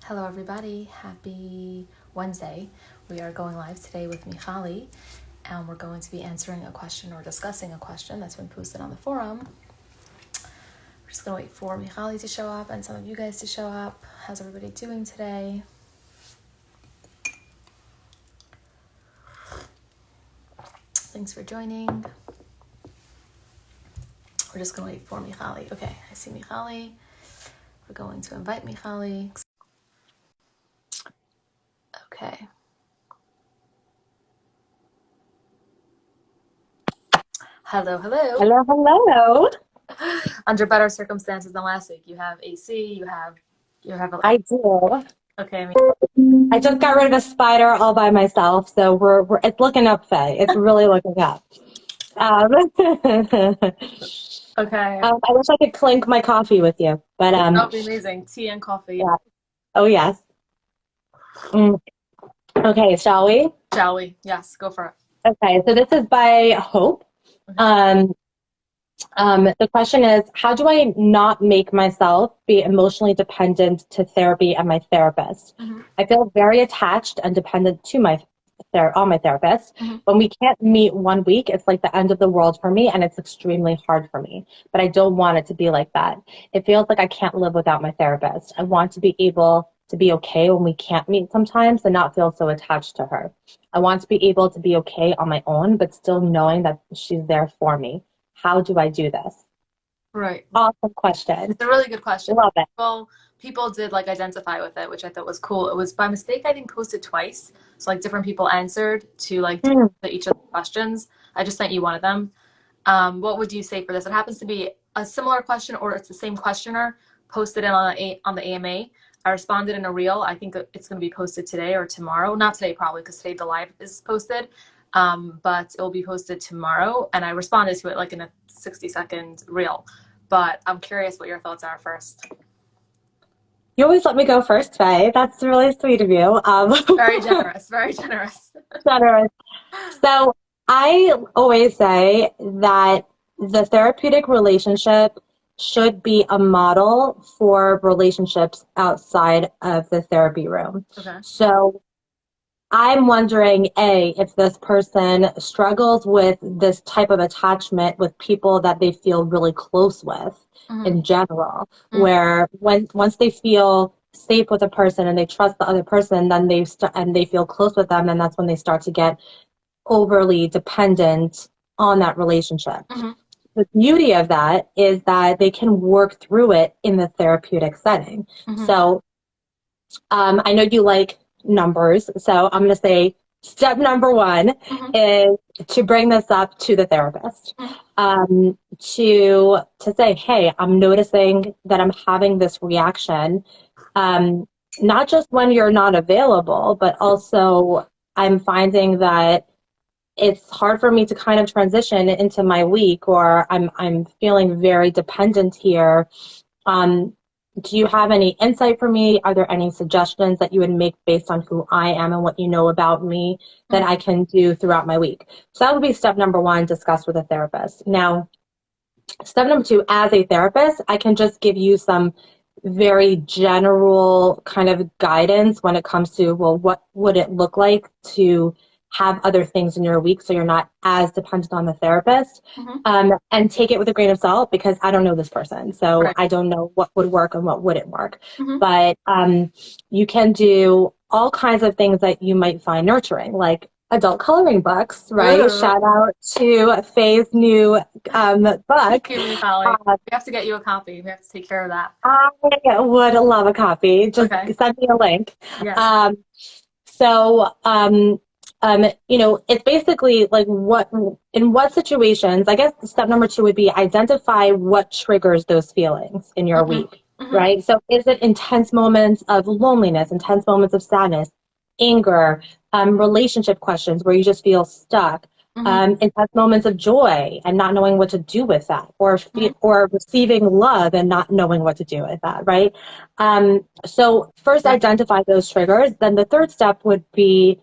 Hello everybody, happy Wednesday. We are going live today with Michali, and we're going to be answering a question or discussing a question that's been posted on the forum. We're just going to wait for Michali to show up and some of you guys to show up. How's everybody doing today? Thanks for joining. We're just going to wait for Michali. Okay, I see Michali. We're going to invite Michali. Okay. Hello. Hello, hello. Under better circumstances than last week. You have AC, you have I do. Okay, I just got rid of a spider all by myself, so we're it's looking up, Faye. It's really looking up. Okay. I wish I could clink my coffee with you, but That would be amazing. Tea and coffee. yeah. Oh yes. Okay, shall we? Shall we? Yes, go for it. Okay, so this is by Hope. The question is, how do I not make myself be emotionally dependent to therapy and my therapist? I feel very attached and dependent to my therapist. When we can't meet 1 week, it's like the end of the world for me, and it's extremely hard for me. But I don't want it to be like that. It feels like I can't live without my therapist. I want to be able to be okay when we can't meet sometimes and not feel so attached to her. I want to be able to be okay on my own, but still knowing that she's there for me. How do I do this? Right. Awesome question. It's a really good question. Love it. Well, people did identify with it, which I thought was cool. It was by mistake, I think, posted twice. So different people answered to each of the questions. I just sent you one of them. What would you say for this? It happens to be a similar question, or it's the same questioner posted it on the AMA. I responded in a reel. I think it's going to be posted today or tomorrow. Not today, probably, because today the live is posted. But it will be posted tomorrow, and I responded to it in a 60-second reel. But I'm curious what your thoughts are first. You always let me go first, Faye. That's really sweet of you. Very generous, very generous. Generous. So I always say that the therapeutic relationship should be a model for relationships outside of the therapy room. Okay. So I'm wondering, if this person struggles with this type of attachment with people that they feel really close with in general, where once they feel safe with a person and they trust the other person, then they feel close with them, and that's when they start to get overly dependent on that relationship. The beauty of that is that they can work through it in the therapeutic setting. So I know you like numbers, so I'm going to say step number one is to bring this up to the therapist, to say, hey, I'm noticing that I'm having this reaction, not just when you're not available, but also I'm finding that it's hard for me to kind of transition into my week, or I'm feeling very dependent here. Do you have any insight for me? Are there any suggestions that you would make based on who I am and what you know about me that I can do throughout my week? So that would be step number one, discuss with a therapist. Now, step number two, as a therapist, I can just give you some very general kind of guidance when it comes to, well, what would it look like to have other things in your week so you're not as dependent on the therapist, and take it with a grain of salt, because I don't know this person. So right. I don't know what would work and what wouldn't work. But you can do all kinds of things that you might find nurturing, like adult coloring books, right? Ooh. Shout out to Faye's new book. Thank you, we have to get you a copy. We have to take care of that. I would love a copy. Just send me a link. Yes. It's basically in what situations, I guess step number two would be identify what triggers those feelings in your week, right? So is it intense moments of loneliness, intense moments of sadness, anger, relationship questions where you just feel stuck, intense moments of joy and not knowing what to do with that, or receiving love and not knowing what to do with that, right? So first identify those triggers. Then the third step would be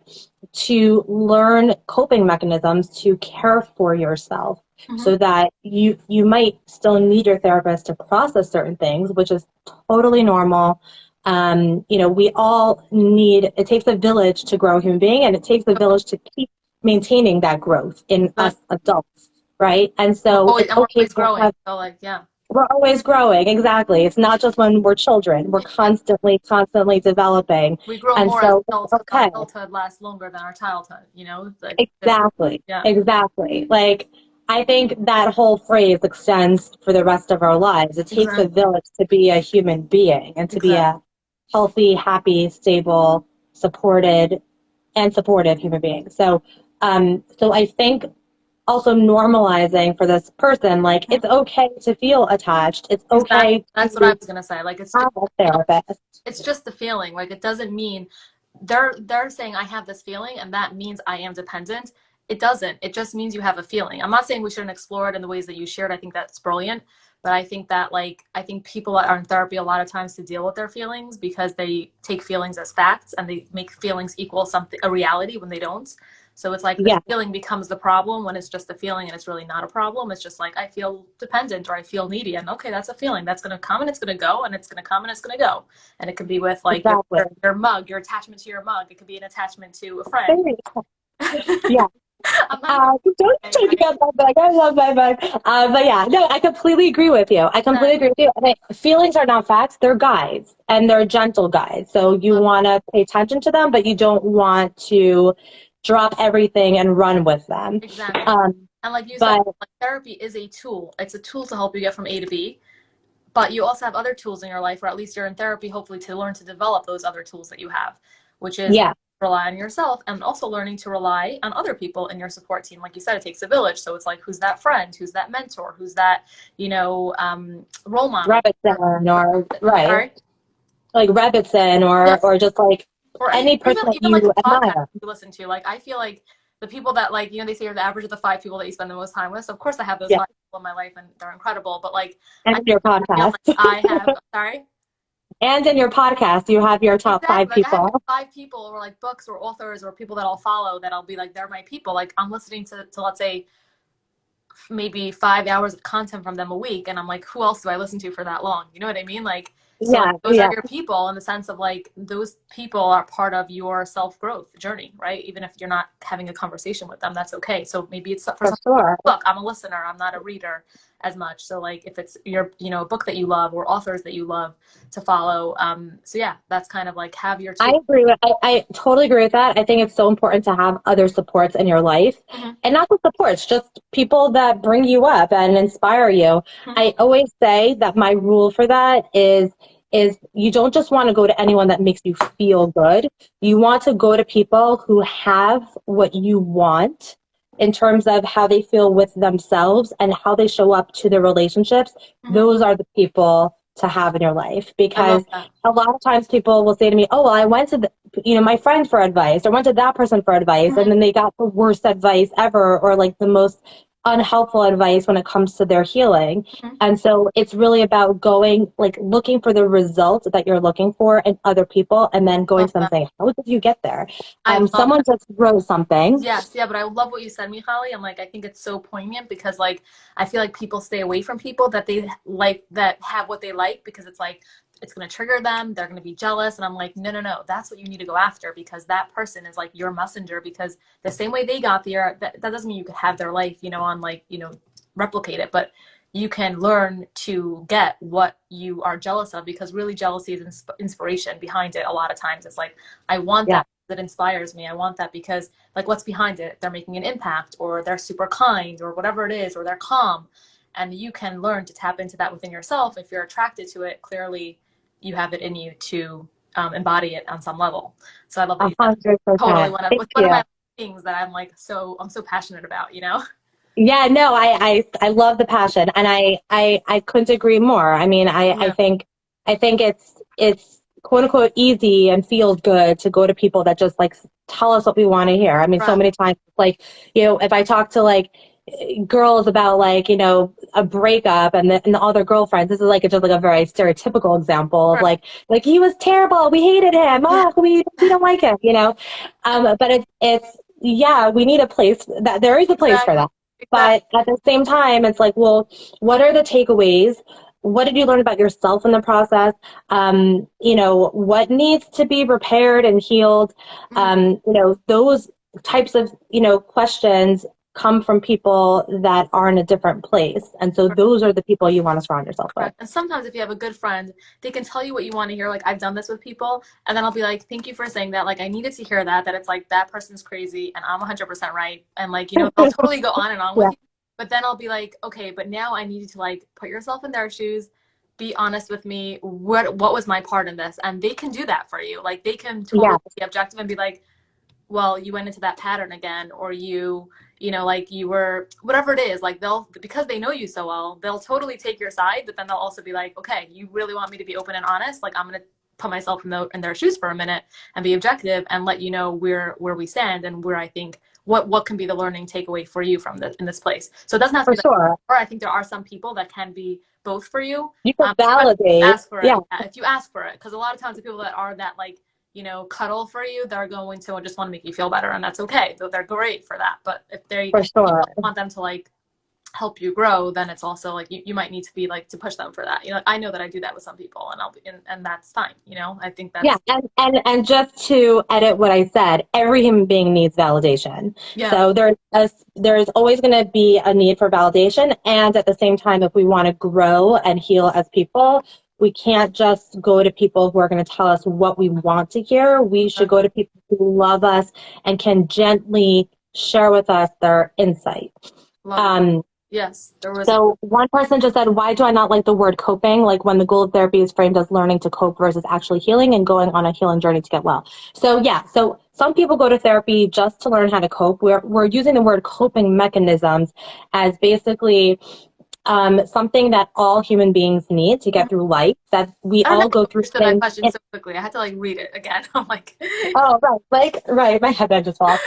to learn coping mechanisms to care for yourself, so that you might still need your therapist to process certain things, which is totally normal. We all need, it takes a village to grow a human being, and it takes a village to keep maintaining that growth in us adults, right? And so it's And we're okay always to growing. have, So like, yeah, we're always growing. Exactly. It's not just when we're children. We're constantly developing. we grow And more as so it's adulthood. Our okay. adulthood lasts longer than our childhood, like this, Exactly. yeah, Exactly. Like, I think that whole phrase extends for the rest of our lives. It takes a exactly, village to be a human being and to be exactly. a healthy, happy, stable, supportive human being. So I think also normalizing for this person, like, it's okay to feel attached. It's Exactly. okay That's what I to was gonna say. Like it's just have a a feeling. therapist. It's just the feeling. Like it doesn't mean they're saying I have this feeling and that means I am dependent. It doesn't. It just means you have a feeling. I'm not saying we shouldn't explore it in the ways that you shared. I think that's brilliant. But I think that I think people are in therapy a lot of times to deal with their feelings because they take feelings as facts and they make feelings equal something a reality when they don't. So it's like the Yeah, feeling becomes the problem when it's just a feeling and it's really not a problem. It's just like I feel dependent or I feel needy. And okay, that's a feeling. That's gonna come and it's gonna go and it's gonna come and it's gonna go. And it could be with like exactly. your mug, your attachment to your mug. It could be an attachment to a friend. Very- Yeah. I'm not even Don't saying, talk right? about my bug. I love my bug. But yeah, no, I completely agree with you. I completely agree with you. Feelings are not facts; they're guides, and they're gentle guides. So you want to pay attention to them, but you don't want to drop everything and run with them. Exactly. Um, And like you said, but like therapy is a tool. It's a tool to help you get from A to B. But you also have other tools in your life, or at least you're in therapy, hopefully, to learn to develop those other tools that you have, which is yeah, rely on yourself and also learning to rely on other people in your support team. Like you said, it takes a village. So it's like, who's that friend? Who's that mentor? Who's that, role model? Rebbitzin or right, Sorry? like Rebbitzin Yeah. or just like Or any, any or even, person that even like you a podcast admire. you listen to. Like, I feel like the people that, like, they say you're the average of the 5 people that you spend the most time with. So, of course, I have those Yeah, 5 people in my life and they're incredible. But, like, and I your feel podcast, like I have, sorry? and in your podcast, you have your top five Exactly. Like I have people. 5 people or like books or authors or people that I'll follow that I'll be like, they're my people. Like I'm listening to let's say maybe 5 hours of content from them a week. And I'm like, who else do I listen to for that long? You know what I mean? Like, so like Yeah, those are yeah, your people in the sense of like, those people are part of your self-growth journey, right? Even if you're not having a conversation with them, that's okay. So maybe it's for for some sure. book. I'm a listener. I'm not a reader as much. So like if it's a book that you love or authors that you love to follow. So yeah, that's kind of like have your I tool. agree with I totally agree with that. I think it's so important to have other supports in your life. Mm-hmm. And not just supports, just people that bring you up and inspire you. Mm-hmm. I always say that my rule for that is you don't just want to go to anyone that makes you feel good. You want to go to people who have what you want in terms of how they feel with themselves and how they show up to their relationships. Mm-hmm. Those are the people to have in your life I love because that. a lot of times people will say to me, "Oh, well, I went to my friend for advice, or went to that person for advice," and Mm-hmm. then they got the worst advice ever, or like the most unhelpful advice when it comes to their healing. Mm-hmm. And so it's really about going, like, looking for the results that you're looking for in other people, and then going Love to them that. saying, "How did you get there?" I love Someone that. just wrote something. Yes, yeah, but I love what you said, Michali, and like I think it's so poignant because like I feel like people stay away from people that they like that have what they like because it's like it's gonna trigger them, they're gonna be jealous, and I'm like, no, no, no, that's what you need to go after because that person is like your messenger because the same way they got there, that doesn't mean you could have their life, on like, replicate it, but you can learn to get what you are jealous of because really jealousy is inspiration behind it. A lot of times it's like, I want Yeah, that inspires me. I want that because like what's behind it? They're making an impact or they're super kind or whatever it is, or they're calm. And you can learn to tap into that within yourself. If you're attracted to it, clearly you have it in you to embody it on some level. So I love that you said totally 100%. Thank one of you. my things that I'm so passionate about. Yeah, no, I love the passion, and I couldn't agree more. I mean, Yeah. I think it's quote unquote easy and feels good to go to people that just like tell us what we want to hear. I mean, so Right. many times, like, if I talk to like girls about like, a breakup and the other girlfriends, this is like just like a very stereotypical example of Right. like he was terrible, we hated him, Yeah. oh, we don't like him. But it's yeah, we need a place that there is a place for Exactly. that. Exactly. But at the same time, it's like, well, what are the takeaways? what did you learn about yourself in the process? You know, what needs to be repaired and healed? You know, those types of, you know, questions come from people that are in a different place. And so those are the people you want to surround yourself with. Correct. And sometimes if you have a good friend, they can tell you what you want to hear. Like I've done this with people, and then I'll be like, "Thank you for saying that. Like I needed to hear that. That it's like that person's crazy, and I'm 100% right." And like you know, they'll totally go on and on with Yeah, you. But then I'll be like, "Okay, but now I need you to like put yourself in their shoes, be honest with me. What was my part in this?" And they can do that for you. Like they can yeah, totally be objective and be like, well, you went into that pattern again, or you know, like you were, whatever it is, like they'll, because they know you so well, they'll totally take your side, but then they'll also be like, okay, you really want me to be open and honest? Like I'm going to put myself in their shoes for a minute and be objective and let you know where we stand and where I think what can be the learning takeaway for you from this in this place. So it doesn't have to for be that, sure. or I think there are some people that can be both for you. You can But validate. ask for it. Yeah, Yeah, if you ask for it, because a lot of times the people that are that like, you know, cuddle for you, they're going to just want to make you feel better, and that's okay. They're great for that. But if for you sure. want them to like help you grow, then it's also like you might need to be like to push them for that. You know, I know that I do that with some people, and I'll be and that's fine. You know, I think Yeah, that's and just to edit what I said, every human being needs validation. yeah, So there's always going to be a need for validation, and at the same time, if we want to grow and heal as people, we can't just go to people who are going to tell us what we want to hear. We should go to people who love us and can gently share with us their insight. love it. Um, Yes, there was. so one person just said, why do I not like the word coping? Like when the goal of therapy is framed as learning to cope versus actually healing and going on a healing journey to get well. So yeah, so some people go to therapy just to learn how to cope. We're using the word coping mechanisms as basically something that all human beings need to get through life, that we I don't know all if you go through understood that things. question so quickly. I had to like read it again. I'm like, Oh, right. Like, right. My head just fall.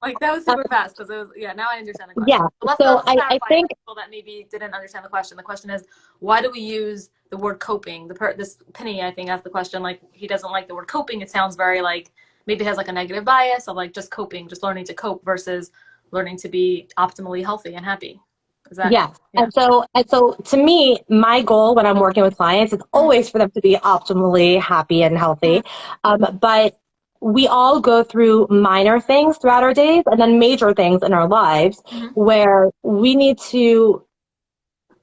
like that was super fast because it was, yeah, now I understand the question. Yeah. But So let's I clarify for think, people that maybe didn't understand the question. The question is, why do we use the word coping? This Penny, I think, asked the question, like, he doesn't like the word coping. It sounds very like, maybe it has like a negative bias of like just coping, just learning to cope versus learning to be optimally healthy and happy. Is that, yes. yeah. And so to me, my goal when I'm working with clients is always for them to be optimally happy and healthy. But we all go through minor things throughout our days and then major things in our lives where we need to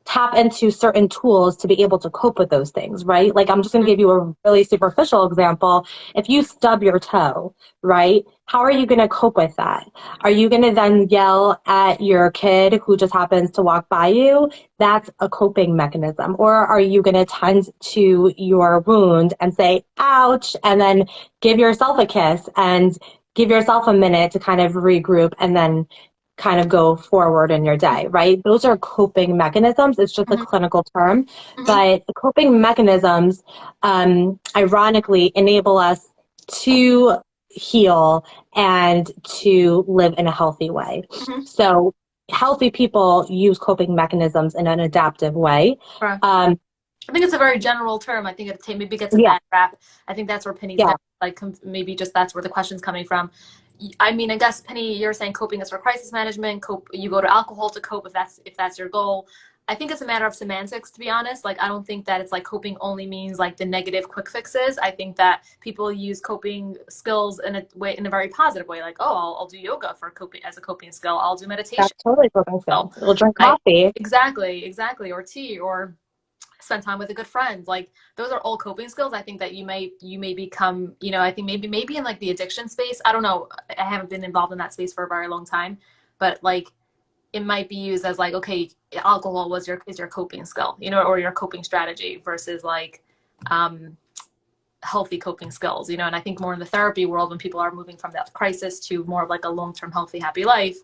tap into certain tools to be able to cope with those things, right? Like I'm just going to give you a really superficial example. If you stub your toe, right? How are you going to cope with that? Are you going to then yell at your kid who just happens to walk by you? That's a coping mechanism. Or are you going to tend to your wound and say, ouch, and then give yourself a kiss and give yourself a minute to kind of regroup and then kind of go forward in your day, right? Those are coping mechanisms. It's just a clinical term, but the coping mechanisms, ironically, enable us to heal and to live in a healthy way. So healthy people use coping mechanisms in an adaptive way. I think it's a very general term. I think it maybe gets a Yeah, bad rap. I think that's where Penny's yeah, like maybe just that's where the question's coming from. I mean, I guess Penny, you're saying coping is for crisis management. You go to alcohol to cope if that's your goal. I think it's a matter of semantics, to be honest. Like, I don't think that it's like coping only means like the negative quick fixes. I think that people use coping skills in a very positive way. Like, oh, I'll do yoga for coping as a coping skill. I'll do meditation. that's totally coping skill. We'll drink I coffee. exactly, or tea, or spend time with a good friend. Like those are all coping skills. I think that you may become, you know, I think maybe in like the addiction space. I don't know. I haven't been involved in that space for a very long time, but like it might be used as like, okay, alcohol is your coping skill, you know, or your coping strategy versus like healthy coping skills, you know. And I think more in the therapy world, when people are moving from that crisis to more of like a long-term healthy happy life,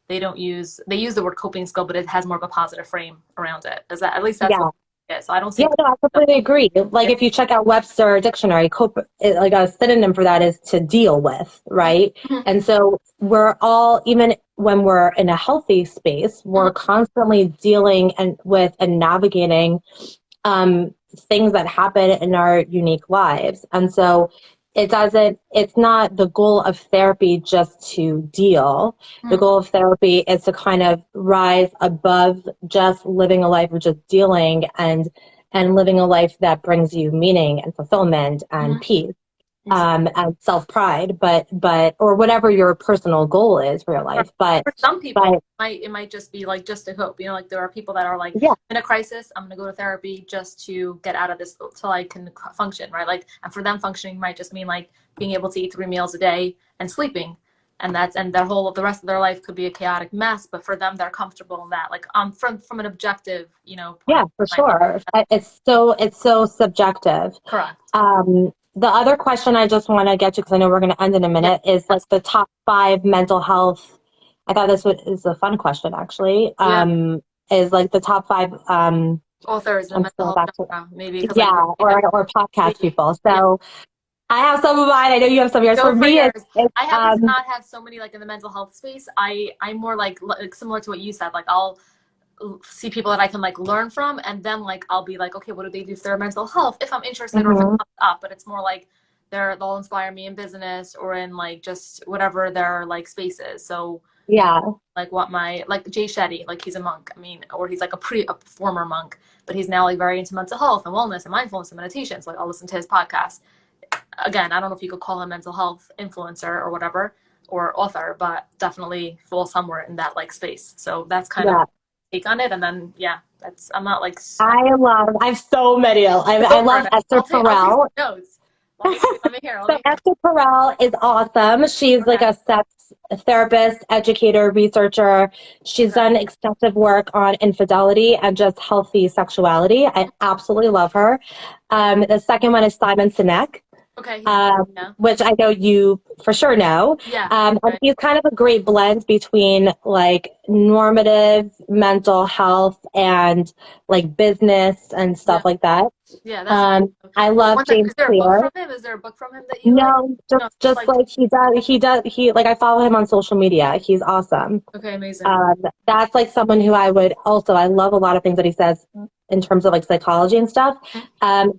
they use the word coping skill, but it has more of a positive frame around it. Is that, at least that's Yeah. what it is. So I don't see Yeah, no, I completely agree. Like if you check out Webster Dictionary, cope, like a synonym for that is to deal with, right? And so we're all, even when we're in a healthy space, we're constantly dealing with and navigating things that happen in our unique lives. And so it's not the goal of therapy just to deal. The goal of therapy is to kind of rise above just living a life of just dealing and and living a life that brings you meaning and fulfillment and Mhm. peace, Exactly. and self-pride, but or whatever your personal goal is for your life. For some people, But it might just be like just a hope. You know, like there are people that are like yeah, in a crisis. I'm gonna go to therapy just to get out of this till I can function, right? Like, and for them, functioning might just mean like being able to eat 3 meals a day and sleeping, and their whole the rest of their life could be a chaotic mess. But for them, they're comfortable in that. Like, from an objective, point yeah, of for view, might be sure. It's so subjective. correct. The other question I just want to get to, because I know we're going to end in a Yeah. minute, is like Yes. the top 5 mental health. I thought is a fun question, actually. Yeah. Is like the top 5. Authors in the I'm mental still health back to genre, maybe because yeah, like or podcast people. yeah. So I have some of mine. I know you have some of yours. Go For for me, yours. it's I happen to not have so many like in the mental health space. I'm more like similar to what you said. Like I'll see people that I can like learn from, and then like I'll be like, okay, what do they do for their mental health? If I'm interested or if it mhm, comes up, but it's more like they'll inspire me in business or in like just whatever their like space is. So yeah, like what my like Jay Shetty, like he's a monk. I mean, or he's like a former monk, but he's now like very into mental health and wellness and mindfulness and meditation. So like I'll listen to his podcast. Again, I don't know if you could call him mental health influencer or whatever or author, but definitely fall somewhere in that like space. So that's kind of yeah. take on it. And then yeah, that's I'm not like I have so many. I go for love it. Esther I'll take Perel. some notes. Let me hear. Let So me hear. Esther Perel is awesome. She's like Okay. a sex therapist, educator, researcher. She's Okay. done extensive work on infidelity and just healthy sexuality. I absolutely love her. The second one is Simon Sinek, Okay. He's yeah. which I know you for sure know. Yeah. And Okay. he's kind of a great blend between like normative mental health and like business and Yeah. stuff like that. Yeah. That's I well, love one sec. James Is there a book Clear. from him? Is there a book from him that you like? No, No, just just like like he like I follow him on social media. He's awesome. okay, amazing. That's like someone who I love a lot of things that he says in terms of like psychology and stuff.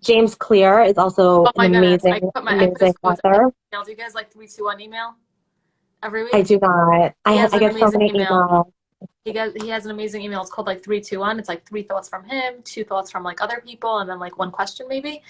James Clear is also Oh an my goodness. I put his amazing quotes in author. email. Do you guys like 321 email every I week? do not. He has I an get so amazing many email. emails. He has an amazing email. It's called like 321. It's like 3 thoughts from him, 2 thoughts from like other people, and then like one question maybe.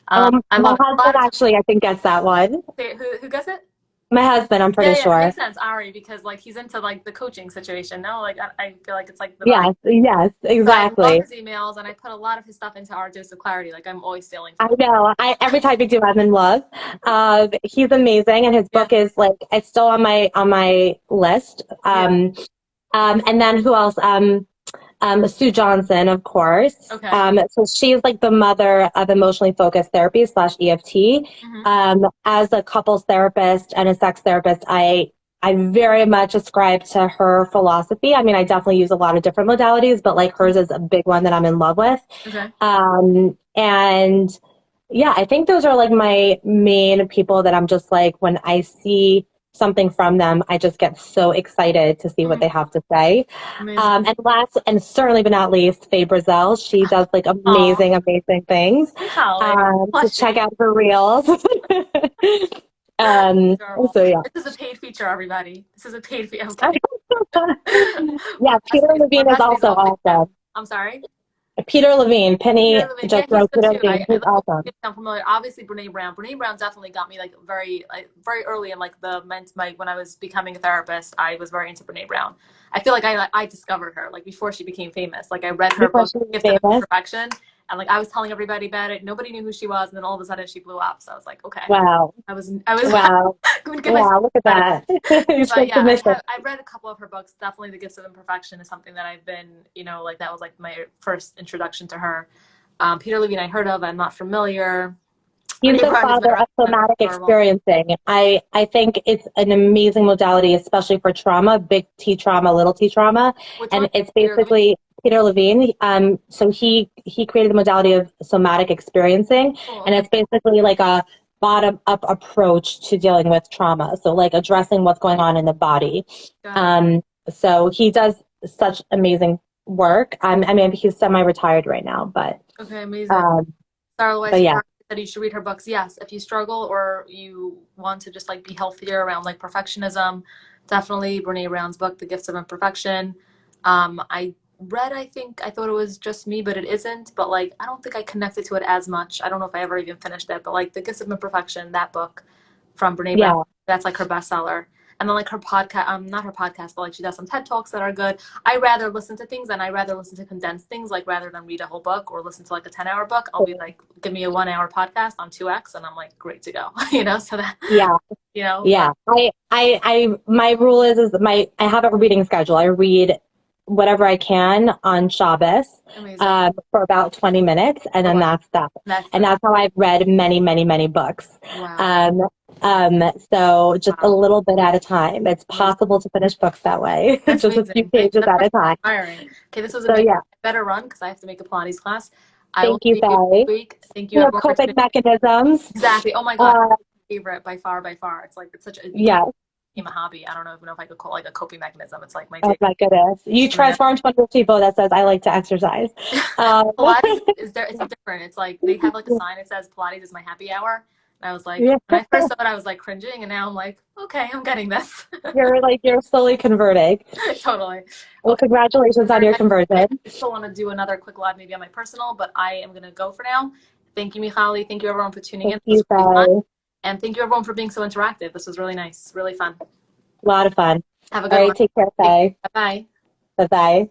I My love a husband lot of times. actually I think gets that one. Who gets it? My husband, I'm Yeah, pretty yeah, it sure. makes sense, Ari, because like he's into like the coaching situation. No, like I feel like it's like the vibe. Yes, yes, So I love exactly. his emails, and I put a lot of his stuff into our dose of clarity. Like I'm always stealing I from him. know. I every time you do, I'm in love. He's amazing, and his Yeah. book is like it's still on my list. Yeah. And then who else? Sue Johnson, of course. Okay. So she's like the mother of emotionally focused therapy slash EFT. Hmm. As a couples therapist and a sex therapist, I very much ascribe to her philosophy. I mean, I definitely use a lot of different modalities, but like hers is a big one that I'm in love with. Okay. And yeah, I think those are like my main people that I'm just like, when I see something from them, I just get so excited to see what Hmm. they have to say. Amazing. And last, and certainly but not least, Faye Brezel. She does like Oh, amazing things. Michali, So check blushing. out her reels. Adorable. So yeah. This is a paid feature, everybody. This is a paid feature. I'm kidding. We're Yeah, Peter we're Levine is besties also on LinkedIn. awesome. I'm sorry. Peter Levine, Peter Penny Levine, yeah, just he's wrote good Peter too. Levine. He's awesome. I'm familiar. Obviously, Brene Brown. Brene Brown definitely got me very early in like the men's my when I was becoming a therapist. I was very into Brene Brown. I feel like I discovered her like before she became famous. Like I read her Before book she was Gift of famous. Imperfection, and like I was telling everybody about it. Nobody knew who she was, and then all of a sudden she blew up. So I was like, okay, Wow. I was Wow. going to give myself Wow. Look at credit. that. You But should yeah, submission. I've read a couple of her books. Definitely, The Gifts of Imperfection is something that I've been, like that was like my first introduction to her. Peter Levine, I heard of. I'm not familiar. He's Renee the Brown has been father around. of somatic Adorable. experiencing. I think it's an amazing modality, especially for trauma, big T trauma, little T trauma. Which one? And it's Peter Levine. basically Peter Levine. So he created the modality of somatic experiencing. Cool. And Okay. it's basically like a bottom up approach to dealing with trauma. So like addressing what's going on in the body. Got it. Um, so he does such amazing work. I mean, he's semi-retired right now, Okay. Amazing. um, Sarah Weiss but yeah. said you should read her books. Yes, if you struggle or you want to just like be healthier around like perfectionism, definitely Brene Brown's book, The Gifts of Imperfection. I read, I think I thought it was just me, but it isn't. But like, I don't think I connected to it as much. I don't know if I ever even finished it, but like The Gifts of Imperfection, that book from Brene Brown, Yeah. that's like her bestseller. And then like her podcast, not her podcast, but like she does some TED Talks that are good. I rather listen to things, and I rather listen to condensed things, like rather than read a whole book or listen to like a 10-hour book. I'll be like, give me a 1 hour podcast on 2x, and I'm like, great to go. So that, Yeah. but Yeah. My rule is I have a reading schedule. I read whatever I can on Shabbos, amazing. for about 20 minutes, and Oh, then wow. that's that. That's And it. that's how I've read many, many, many books. Wow. Um, so just a Wow. little bit at a time. It's Amazing. possible to finish books that way, That's just a few amazing. Thank you. pages That's at a really time. inspiring. Okay, this was So amazing. yeah, I better run because I have to make a Pilates class. I will thank you, see you next Sally. week. Thank you, We have everyone, for coping tuning in. mechanisms. Exactly. Oh my God, Uh, favorite by far, by far. It's like it's such a yeah. became a hobby. I don't even know if I could call it like a coping mechanism. It's like my Oh day. my goodness. You Yeah. transformed one of those people that says, I like to exercise. Pilates is there. It's different. It's like they have like a sign that says Pilates is my happy hour. And I was like, Yeah. when I first saw it, I was like cringing, and now I'm like, okay, I'm getting this. You're slowly converting. Totally. Well, Okay. congratulations on your I conversion. still want to do another quick live maybe on my personal, but I am going to go for now. Thank you, Michali. Thank you, everyone, for tuning in. Thank This you, was really fun. Sally. And thank you, everyone, for being so interactive. This was really nice, really fun. A lot of fun. Have a All good right, one. take care, Sally. Bye bye. Bye-bye.